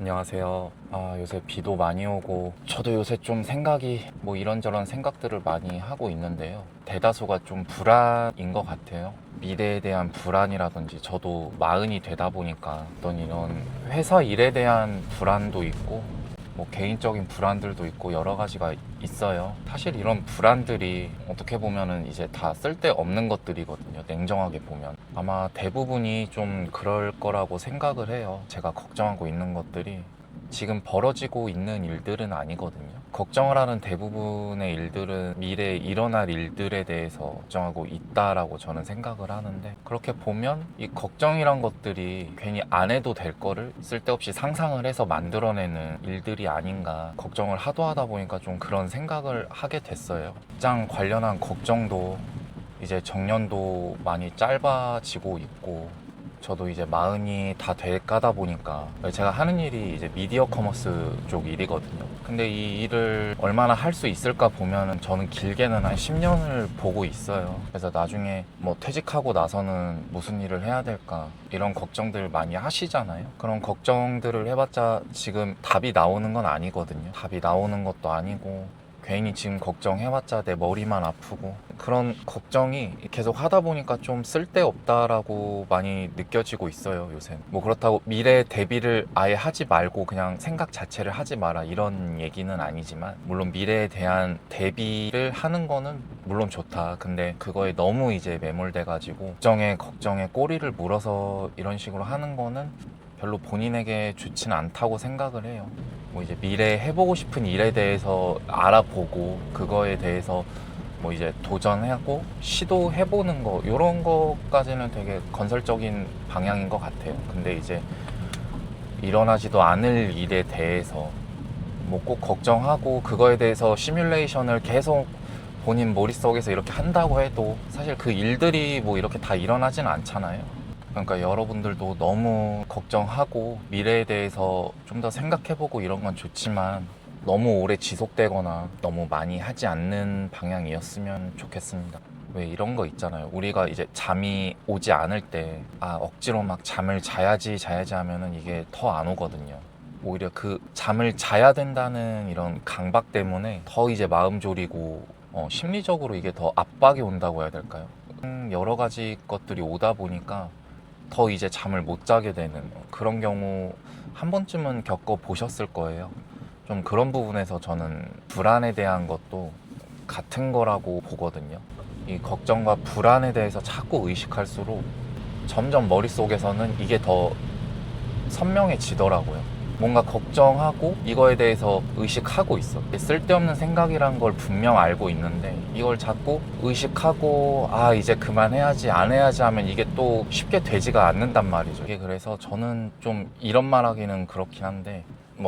안녕하세요. 요새 비도 많이 오고 저도 요새 좀 생각이 이런저런 생각들을 많이 하고 있는데요. 대다수가 좀 불안인 것 같아요. 미래에 대한 불안이라든지 저도 마흔이 되다 보니까 어떤 이런 회사 일에 대한 불안도 있고 개인적인 불안들도 있고 여러 가지가 있어요. 사실 이런 불안들이 어떻게 보면은 이제 다 쓸데없는 것들이거든요. 냉정하게 보면 아마 대부분이 좀 그럴 거라고 생각을 해요. 제가 걱정하고 있는 것들이 지금 벌어지고 있는 일들은 아니거든요. 걱정을 하는 대부분의 일들은 미래에 일어날 일들에 대해서 걱정하고 있다라고 저는 생각을 하는데, 그렇게 보면 이 걱정이란 것들이 괜히 안 해도 될 거를 쓸데없이 상상을 해서 만들어내는 일들이 아닌가, 걱정을 하도 하다 보니까 좀 그런 생각을 하게 됐어요. 직장 관련한 걱정도 이제 정년도 많이 짧아지고 있고, 저도 이제 마흔이 다 돼가다 보니까, 제가 하는 일이 이제 미디어 커머스 쪽 일이거든요. 근데 이 일을 얼마나 할 수 있을까 보면은 저는 길게는 한 10년을 보고 있어요. 그래서 나중에 퇴직하고 나서는 무슨 일을 해야 될까, 이런 걱정들 많이 하시잖아요. 그런 걱정들을 해봤자 지금 답이 나오는 건 아니거든요. 답이 나오는 것도 아니고, 괜히 지금 걱정해봤자 내 머리만 아프고, 그런 걱정이 계속 하다 보니까 좀 쓸데없다라고 많이 느껴지고 있어요, 요새. 그렇다고 미래 대비를 아예 하지 말고 그냥 생각 자체를 하지 마라, 이런 얘기는 아니지만, 물론 미래에 대한 대비를 하는 거는 물론 좋다. 근데 그거에 너무 이제 매몰돼가지고 걱정에 꼬리를 물어서 이런 식으로 하는 거는 별로 본인에게 좋지는 않다고 생각을 해요. 이제 미래에 해보고 싶은 일에 대해서 알아보고, 그거에 대해서 이제 도전하고 시도해보는 거, 이런 거까지는 되게 건설적인 방향인 것 같아요. 근데 이제 일어나지도 않을 일에 대해서 꼭 걱정하고 그거에 대해서 시뮬레이션을 계속 본인 머릿속에서 이렇게 한다고 해도 사실 그 일들이 이렇게 다 일어나진 않잖아요. 그러니까 여러분들도 너무 걱정하고 미래에 대해서 좀 더 생각해보고 이런 건 좋지만, 너무 오래 지속되거나 너무 많이 하지 않는 방향이었으면 좋겠습니다. 왜 이런 거 있잖아요. 우리가 이제 잠이 오지 않을 때 억지로 막 잠을 자야지 하면은 이게 더 안 오거든요. 오히려 그 잠을 자야 된다는 이런 강박 때문에 더 이제 마음 졸이고, 심리적으로 이게 더 압박이 온다고 해야 될까요? 여러 가지 것들이 오다 보니까 더 이제 잠을 못 자게 되는 그런 경우 한 번쯤은 겪어보셨을 거예요. 좀 그런 부분에서 저는 불안에 대한 것도 같은 거라고 보거든요. 이 걱정과 불안에 대해서 자꾸 의식할수록 점점 머릿속에서는 이게 더 선명해지더라고요. 뭔가 걱정하고 이거에 대해서 의식하고 있어. 쓸데없는 생각이란 걸 분명 알고 있는데, 이걸 자꾸 의식하고 이제 그만해야지, 안 해야지 하면 이게 또 쉽게 되지가 않는단 말이죠. 이게 그래서 저는 좀 이런 말 하기는 그렇긴 한데,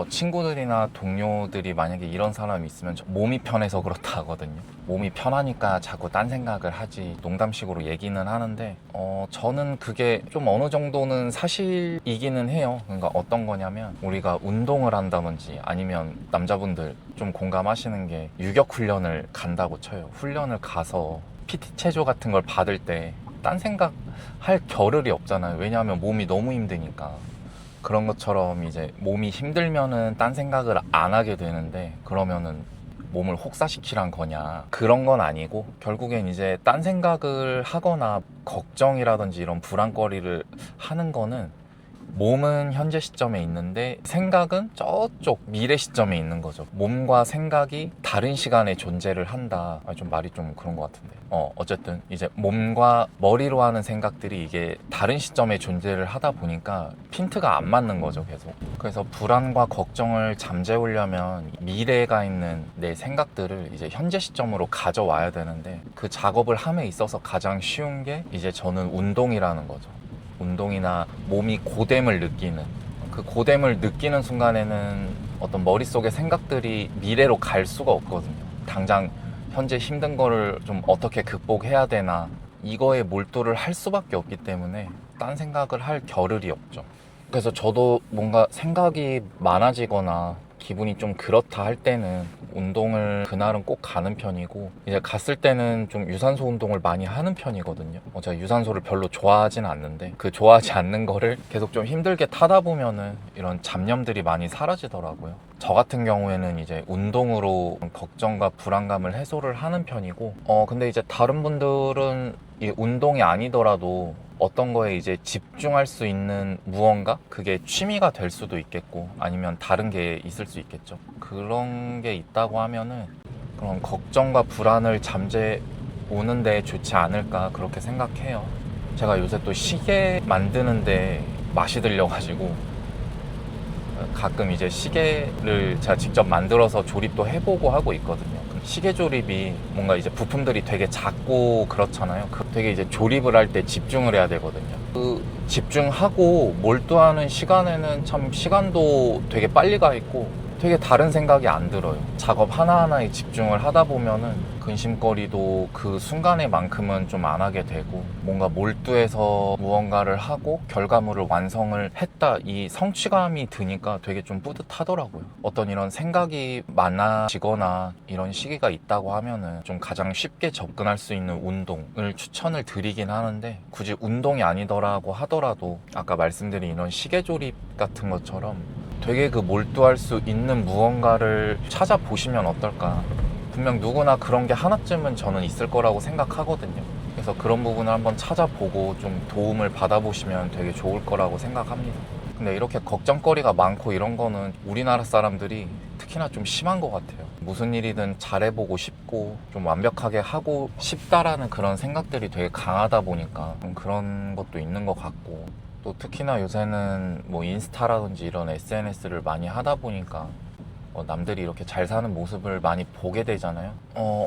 친구들이나 동료들이 만약에 이런 사람이 있으면 몸이 편해서 그렇다 하거든요. 몸이 편하니까 자꾸 딴 생각을 하지, 농담식으로 얘기는 하는데, 저는 그게 좀 어느 정도는 사실이기는 해요. 그러니까 어떤 거냐면, 우리가 운동을 한다든지 아니면 남자분들 좀 공감하시는 게, 유격 훈련을 간다고 쳐요. 훈련을 가서 PT 체조 같은 걸 받을 때 딴 생각 할 겨를이 없잖아요. 왜냐하면 몸이 너무 힘드니까. 그런 것처럼 이제 몸이 힘들면은 딴 생각을 안 하게 되는데, 그러면은 몸을 혹사시키란 거냐, 그런 건 아니고, 결국엔 이제 딴 생각을 하거나 걱정이라든지 이런 불안거리를 하는 거는, 몸은 현재 시점에 있는데 생각은 저쪽 미래 시점에 있는 거죠. 몸과 생각이 다른 시간에 존재를 한다. 좀 말이 좀 그런 것 같은데, 어쨌든 이제 몸과 머리로 하는 생각들이 이게 다른 시점에 존재를 하다 보니까 핀트가 안 맞는 거죠, 계속. 그래서 불안과 걱정을 잠재우려면 미래가 있는 내 생각들을 이제 현재 시점으로 가져와야 되는데, 그 작업을 함에 있어서 가장 쉬운 게 이제 저는 운동이라는 거죠. 운동이나 몸이 고됨을 느끼는, 그 고됨을 느끼는 순간에는 어떤 머릿속의 생각들이 미래로 갈 수가 없거든요. 당장 현재 힘든 거를 좀 어떻게 극복해야 되나, 이거에 몰두를 할 수밖에 없기 때문에 딴 생각을 할 겨를이 없죠. 그래서 저도 뭔가 생각이 많아지거나 기분이 좀 그렇다 할 때는 운동을 그날은 꼭 가는 편이고, 이제 갔을 때는 좀 유산소 운동을 많이 하는 편이거든요. 제가 유산소를 별로 좋아하진 않는데 그 좋아하지 않는 거를 계속 좀 힘들게 타다 보면은 이런 잡념들이 많이 사라지더라고요. 저 같은 경우에는 이제 운동으로 걱정과 불안감을 해소를 하는 편이고, 근데 이제 다른 분들은 이 운동이 아니더라도 어떤 거에 이제 집중할 수 있는 무언가? 그게 취미가 될 수도 있겠고, 아니면 다른 게 있을 수 있겠죠. 그런 게 있다고 하면은 그런 걱정과 불안을 잠재우는데 좋지 않을까, 그렇게 생각해요. 제가 요새 또 시계 만드는데 맛이 들려가지고 가끔 이제 시계를 제가 직접 만들어서 조립도 해보고 하고 있거든요. 시계 조립이 뭔가 이제 부품들이 되게 작고 그렇잖아요. 되게 이제 조립을 할 때 집중을 해야 되거든요. 그 집중하고 몰두하는 시간에는 참 시간도 되게 빨리 가 있고 되게 다른 생각이 안 들어요. 작업 하나하나에 집중을 하다 보면은 근심거리도 그 순간에만큼은 좀 안 하게 되고, 뭔가 몰두해서 무언가를 하고 결과물을 완성을 했다, 이 성취감이 드니까 되게 좀 뿌듯하더라고요. 어떤 이런 생각이 많아지거나 이런 시기가 있다고 하면은 좀 가장 쉽게 접근할 수 있는 운동을 추천을 드리긴 하는데, 굳이 운동이 아니더라고 하더라도 아까 말씀드린 이런 시계 조립 같은 것처럼 되게 그 몰두할 수 있는 무언가를 찾아보시면 어떨까. 분명 누구나 그런 게 하나쯤은 저는 있을 거라고 생각하거든요. 그래서 그런 부분을 한번 찾아보고 좀 도움을 받아보시면 되게 좋을 거라고 생각합니다. 근데 이렇게 걱정거리가 많고 이런 거는 우리나라 사람들이 특히나 좀 심한 것 같아요. 무슨 일이든 잘해보고 싶고 좀 완벽하게 하고 싶다라는 그런 생각들이 되게 강하다 보니까 좀 그런 것도 있는 것 같고, 또 특히나 요새는 뭐 인스타라든지 이런 SNS를 많이 하다 보니까 남들이 이렇게 잘 사는 모습을 많이 보게 되잖아요.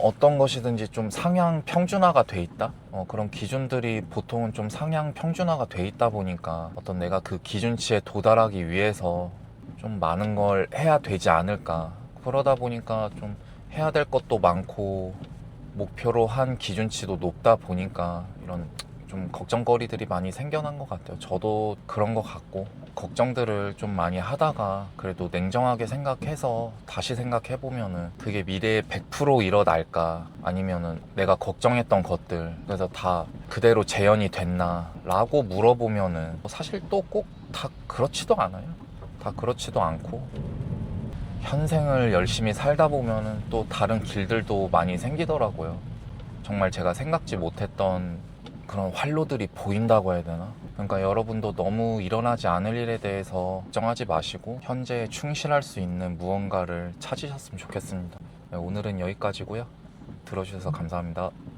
어떤 것이든지 좀 상향 평준화가 돼 있다? 그런 기준들이 보통은 좀 상향 평준화가 돼 있다 보니까 어떤 내가 그 기준치에 도달하기 위해서 좀 많은 걸 해야 되지 않을까. 그러다 보니까 좀 해야 될 것도 많고 목표로 한 기준치도 높다 보니까 이런 좀 걱정거리들이 많이 생겨난 것 같아요. 저도 그런 것 같고, 걱정들을 좀 많이 하다가 그래도 냉정하게 생각해서 다시 생각해보면은 그게 미래에 100% 일어날까, 아니면은 내가 걱정했던 것들 그래서 다 그대로 재현이 됐나 라고 물어보면은 사실 또 꼭 다 그렇지도 않아요. 다 그렇지도 않고, 현생을 열심히 살다 보면은 또 다른 길들도 많이 생기더라고요. 정말 제가 생각지 못했던 그런 활로들이 보인다고 해야 되나? 그러니까 여러분도 너무 일어나지 않을 일에 대해서 걱정하지 마시고 현재에 충실할 수 있는 무언가를 찾으셨으면 좋겠습니다. 네, 오늘은 여기까지고요. 들어주셔서 감사합니다.